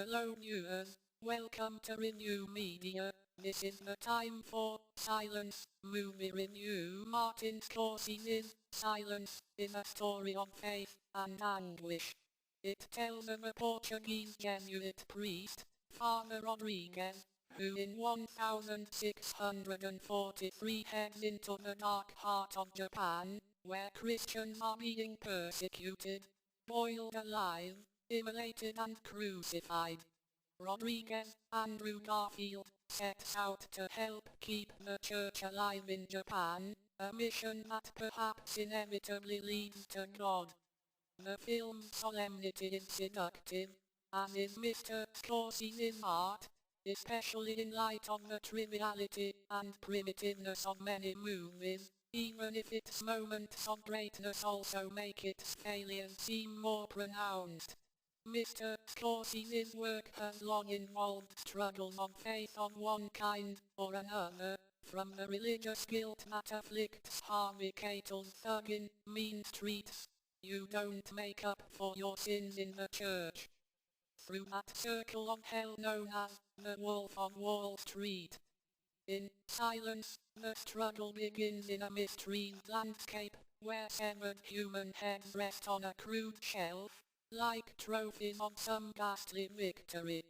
Hello viewers, welcome to Renew Media. This is the time for Silence Movie Review. Martin Scorsese's Silence is a story of faith and anguish. It tells of a Portuguese Jesuit priest, Father Rodrigues, who in 1643 heads into the dark heart of Japan, where Christians are being persecuted, boiled alive, immolated and crucified. Rodrigues, Andrew Garfield, sets out to help keep the church alive in Japan, a mission that perhaps inevitably leads to God. The film's solemnity is seductive, as is Mr. Scorsese's art, especially in light of the triviality and primitiveness of many movies, even if its moments of greatness also make its failures seem more pronounced. Mr. Scorsese's work has long involved struggles of faith of one kind or another, from the religious guilt that afflicts Harvey Keitel's thug in Mean Streets, "You don't make up for your sins in the church," through that circle of hell known as the Wolf of Wall Street. In Silence, the struggle begins in a mistreated landscape, where severed human heads rest on a crude shelf, like trophies of some ghastly victory.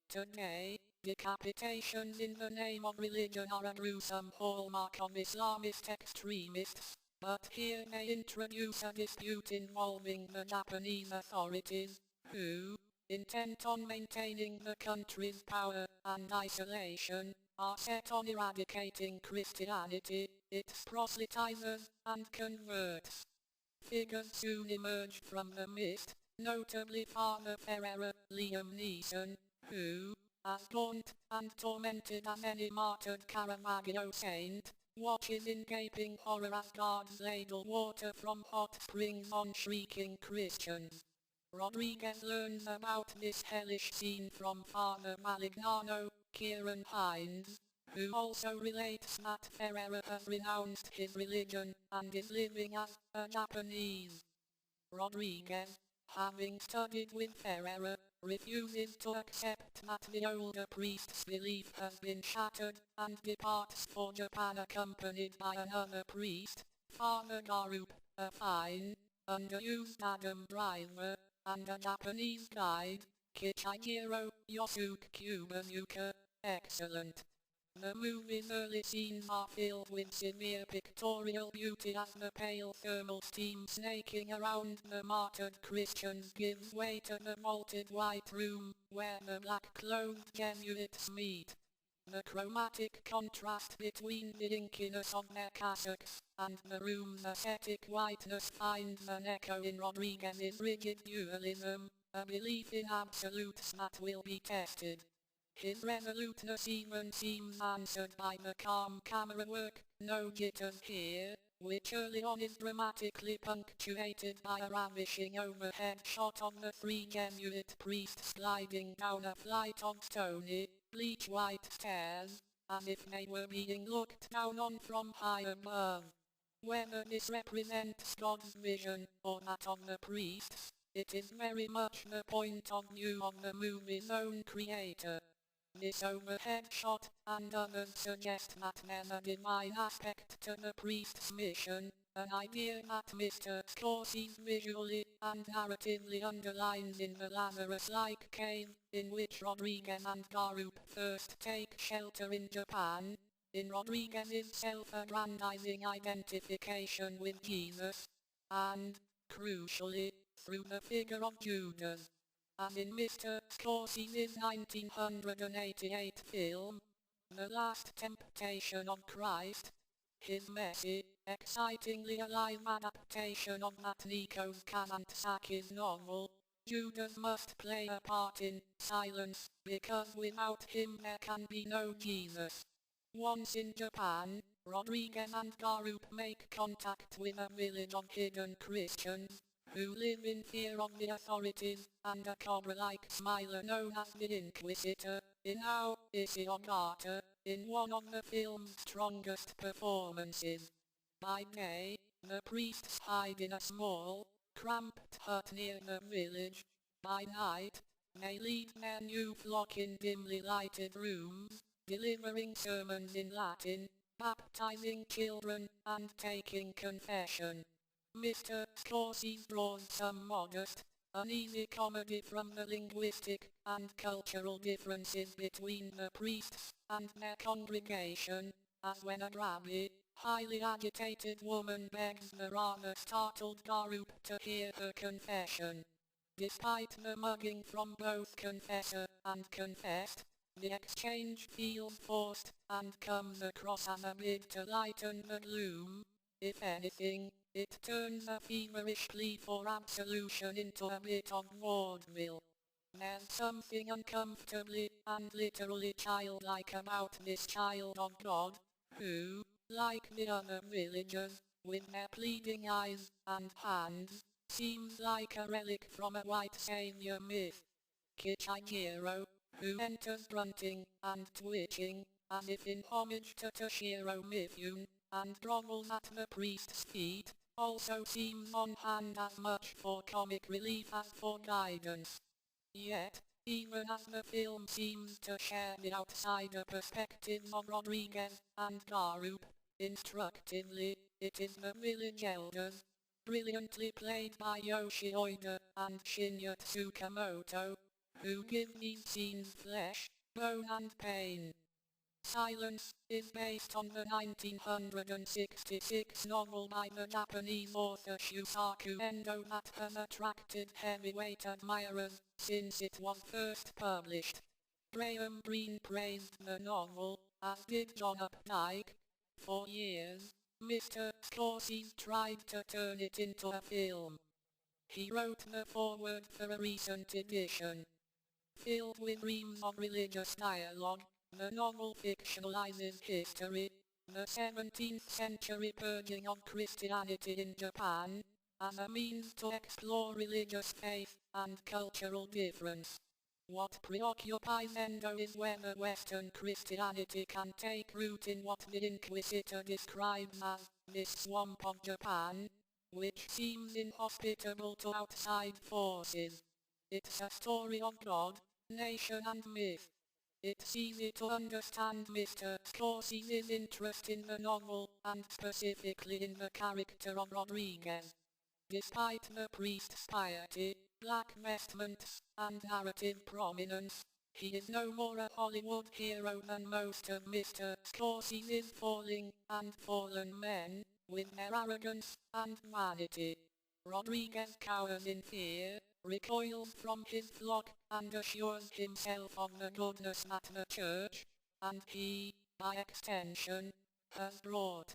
Today, decapitations in the name of religion are a gruesome hallmark of Islamist extremists, but here they introduce a dispute involving the Japanese authorities, who, intent on maintaining the country's power and isolation, are set on eradicating Christianity, its proselytizers and converts. Figures soon emerge from the mist, notably Father Ferreira, Liam Neeson, who, as gaunt and tormented as any martyred Caravaggio saint, watches in gaping horror as guards ladle water from hot springs on shrieking Christians. Rodrigues learns about this hellish scene from Father Malignano, Kieran Hines, who also relates that Ferreira has renounced his religion and is living as a Japanese. Rodrigues, having studied with Ferreira, refuses to accept that the older priest's belief has been shattered, and departs for Japan accompanied by another priest, Father Garup, a fine, underused Adam driver, and a Japanese guide, Kichijiro Yosuke Kubazuka. Excellent. The movie's early scenes are filled with severe pictorial beauty as the pale thermal steam snaking around the martyred Christians gives way to the vaulted white room, where the black-clothed Jesuits meet. The chromatic contrast between the inkiness of their cassocks and the room's ascetic whiteness finds an echo in Rodrigues's rigid dualism, a belief in absolutes that will be tested. His resoluteness even seems answered by the calm camera work, no jitters here, which early on is dramatically punctuated by a ravishing overhead shot of the three Jesuit priests gliding down a flight of stony, bleach-white stairs, as if they were being looked down on from high above. Whether this represents God's vision or that of the priests, it is very much the point of view of the movie's own creator. This overhead shot, and others suggest that there's a divine aspect to the priest's mission, an idea that Mr. Scorsese visually and narratively underlines in the Lazarus-like cave, in which Rodrigues and Garup first take shelter in Japan, in Rodrigues's self-aggrandizing identification with Jesus, and, crucially, through the figure of Judas. As in Mr. Scorsese's 1988 film, The Last Temptation of Christ, his messy, excitingly alive adaptation of that Nikos Kazantzakis novel, Judas must play a part in Silence, because without him there can be no Jesus. Once in Japan, Rodrigues and Garup make contact with a village of hidden Christians, who live in fear of the authorities, and a cobra-like smiler known as the Inquisitor, Inao Isiogata, in one of the film's strongest performances. By day, the priests hide in a small, cramped hut near the village. By night, may lead their new flock in dimly lighted rooms, delivering sermons in Latin, baptizing children, and taking confession. Mr. Scorsese draws some modest, uneasy comedy from the linguistic and cultural differences between the priests and their congregation, as when a grabby, highly agitated woman begs the rather startled Garup to hear her confession. Despite the mugging from both confessor and confessed, the exchange feels forced and comes across as a bid to lighten the gloom. If anything, it turns a feverish plea for absolution into a bit of vaudeville. There's something uncomfortably and literally childlike about this child of God, who, like the other villagers, with their pleading eyes and hands, seems like a relic from a white savior myth. Kichijiro, who enters grunting and twitching, as if in homage to Toshiro Mifune, and grovels at the priest's feet, also seems on hand as much for comic relief as for guidance. Yet, even as the film seems to share the outsider perspectives of Rodriguez and Garup, instructively, it is the village elders, brilliantly played by Yoshi Oida and Shinya Tsukamoto, who give these scenes flesh, bone and pain. Silence is based on the 1966 novel by the Japanese author Shusaku Endo that has attracted heavyweight admirers since it was first published. Graham Greene praised the novel, as did John Updike. For years, Mr. Scorsese tried to turn it into a film. He wrote the foreword for a recent edition. Filled with reams of religious dialogue, the novel fictionalizes history, the 17th century purging of Christianity in Japan, as a means to explore religious faith and cultural difference. What preoccupies Endo is whether Western Christianity can take root in what the Inquisitor describes as this swamp of Japan, which seems inhospitable to outside forces. It's a story of God, nation and myth. It's easy to understand Mr. Scorsese's interest in the novel, and specifically in the character of Rodriguez. Despite the priest's piety, black vestments, and narrative prominence, he is no more a Hollywood hero than most of Mr. Scorsese's falling and fallen men, with their arrogance and vanity. Rodriguez cowers in fear, recoils from his flock, and assures himself of the goodness that the church, and he, by extension, has brought.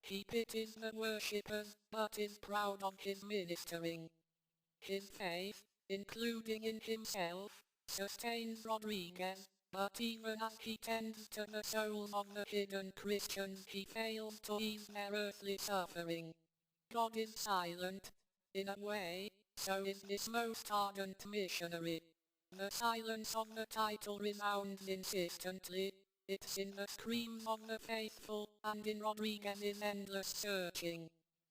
He pities the worshippers, but is proud of his ministering. His faith, including in himself, sustains Rodriguez, but even as he tends to the souls of the hidden Christians he fails to ease their earthly suffering. God is silent. In a way, so is this most ardent missionary. The silence of the title resounds insistently. It's in the screams of the faithful, and in Rodriguez's endless searching.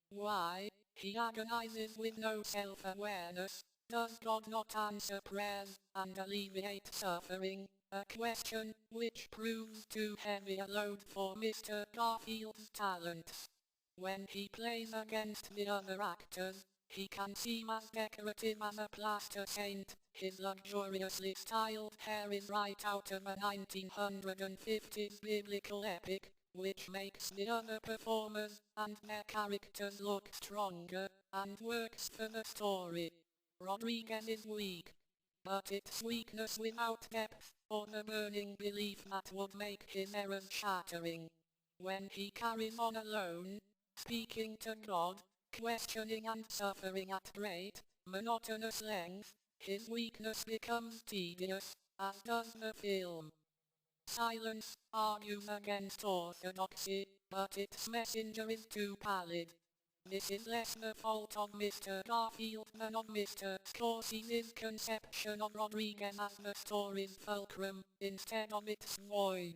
Why, he agonizes with no self-awareness. Does God not answer prayers, and alleviate suffering? A question, which proves too heavy a load for Mr. Garfield's talents. When he plays against the other actors, he can seem as decorative as a plaster saint. His luxuriously styled hair is right out of a 1950s biblical epic, which makes the other performers and their characters look stronger, and works for the story. Rodriguez is weak, but it's weakness without depth, or the burning belief that would make his errors shattering. When he carries on alone, speaking to God, questioning and suffering at great, monotonous length, his weakness becomes tedious, as does the film. Silence argues against orthodoxy, but its messenger is too pallid. This is less the fault of Mr. Garfield than of Mr. Scorsese's conception of Rodriguez as the story's fulcrum, instead of its void.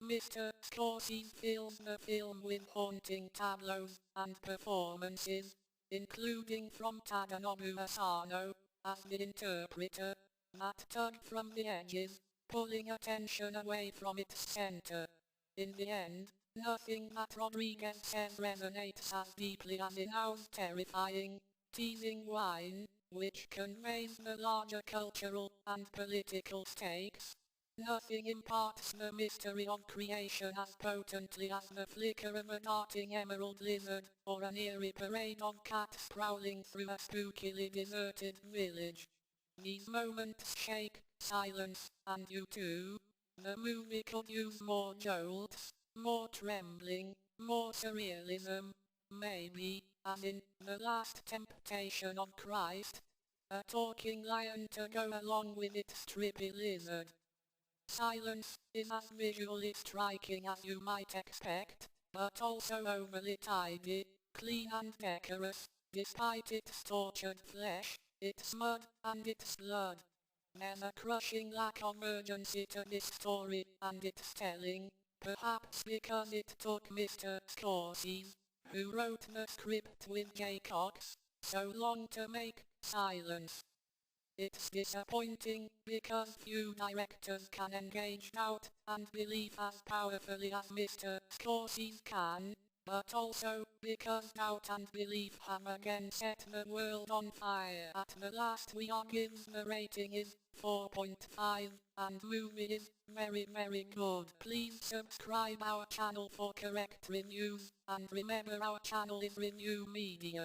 Mr. Scorsese fills the film with haunting tableaus and performances, including from Tadanobu Asano, as the interpreter, that tug from the edges, pulling attention away from its center. In the end, nothing that Rodriguez says resonates as deeply as Inau's terrifying, teasing whine, which conveys the larger cultural and political stakes. Nothing imparts the mystery of creation as potently as the flicker of a darting emerald lizard, or an eerie parade of cats prowling through a spookily deserted village. These moments shake silence, and you too. The movie could use more jolts, more trembling, more surrealism. Maybe, as in The Last Temptation of Christ, a talking lion to go along with its trippy lizard. Silence is as visually striking as you might expect, but also overly tidy, clean and decorous, despite its tortured flesh, its mud, and its blood. There's a crushing lack of urgency to this story and its telling, perhaps because it took Mr. Scorsese, who wrote the script with Jay Cox, so long to make Silence. It's disappointing, because few directors can engage doubt and belief as powerfully as Mr. Scorsese can, but also because doubt and belief have again set the world on fire. At the last we are gives the rating is 4.5, and movie is very very good. Please subscribe our channel for correct reviews, and remember our channel is Review Media.